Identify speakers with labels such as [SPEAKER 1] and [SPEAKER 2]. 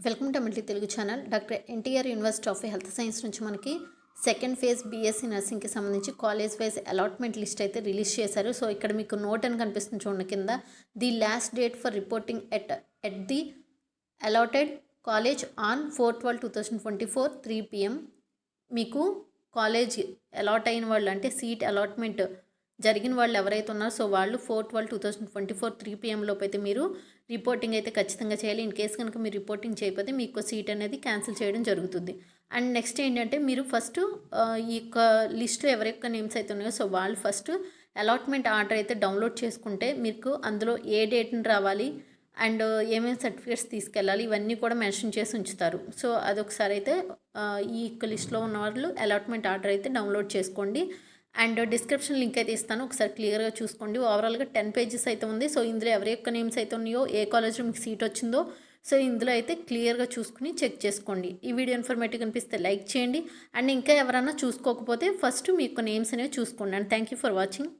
[SPEAKER 1] Welcome to multi Telugu channel. Doctor NTR university of health science నుంచి మనకి second phase BSc నర్సింగ్కి సంబంధించి college wise allotment list అయితే release చేశారు. So ఇక్కడ మీకు నోట్ అని కనిపిస్తుంది చూడండి కింద. The last date for reporting at the allotted college on 4/12/2024 3 PM. మీకు కాలేజ్ అలాట్ అయిన వాళ్ళు అంటే సీట్ అలాట్మెంట్ జరిగిన వాళ్ళు ఎవరైతే ఉన్నారో సో వాళ్ళు 4/12/2024 3 PM లోపు అయితే మీరు రిపోర్టింగ్ అయితే ఖచ్చితంగా చేయాలి. ఇన్ కేసు కనుక మీరు రిపోర్టింగ్ చేయకపోతే మీకు సీట్ అనేది క్యాన్సిల్ చేయడం జరుగుతుంది. అండ్ నెక్స్ట్ ఏంటంటే మీరు ఫస్ట్ ఈ యొక్క లిస్ట్లో ఎవరి యొక్క నేమ్స్ అయితే ఉన్నాయో సో వాళ్ళు ఫస్ట్ అలాట్మెంట్ ఆర్డర్ అయితే డౌన్లోడ్ చేసుకుంటే మీకు అందులో ఏ డేట్ని రావాలి అండ్ ఏమేమి సర్టిఫికేట్స్ తీసుకెళ్ళాలి ఇవన్నీ కూడా మెన్షన్ చేసి ఉంచుతారు. సో అదొకసారి అయితే ఈ యొక్క లిస్ట్లో ఉన్న వాళ్ళు అలాట్మెంట్ ఆర్డర్ అయితే డౌన్లోడ్ చేసుకోండి. అండ్ డిస్క్రిప్షన్ లింక్ అయితే ఇస్తాను, ఒకసారి క్లియర్గా చూసుకోండి. ఓవరాల్గా 10 పేజెస్ అయితే ఉంది. సో ఇందులో ఎవరి యొక్క నేమ్స్ అయితే ఉన్నాయో ఏ కాలేజ్లో మీకు సీట్ వచ్చిందో సో ఇందులో అయితే క్లియర్గా చూసుకుని చెక్ చేసుకోండి. ఈ వీడియో ఇన్ఫర్మేటివ్ అనిపిస్తే లైక్ చేయండి. అండ్ ఇంకా ఎవరైనా చూసుకోకపోతే ఫస్ట్ మీ యొక్క నేమ్స్ అనేవి చూసుకోండి. And thank you for watching.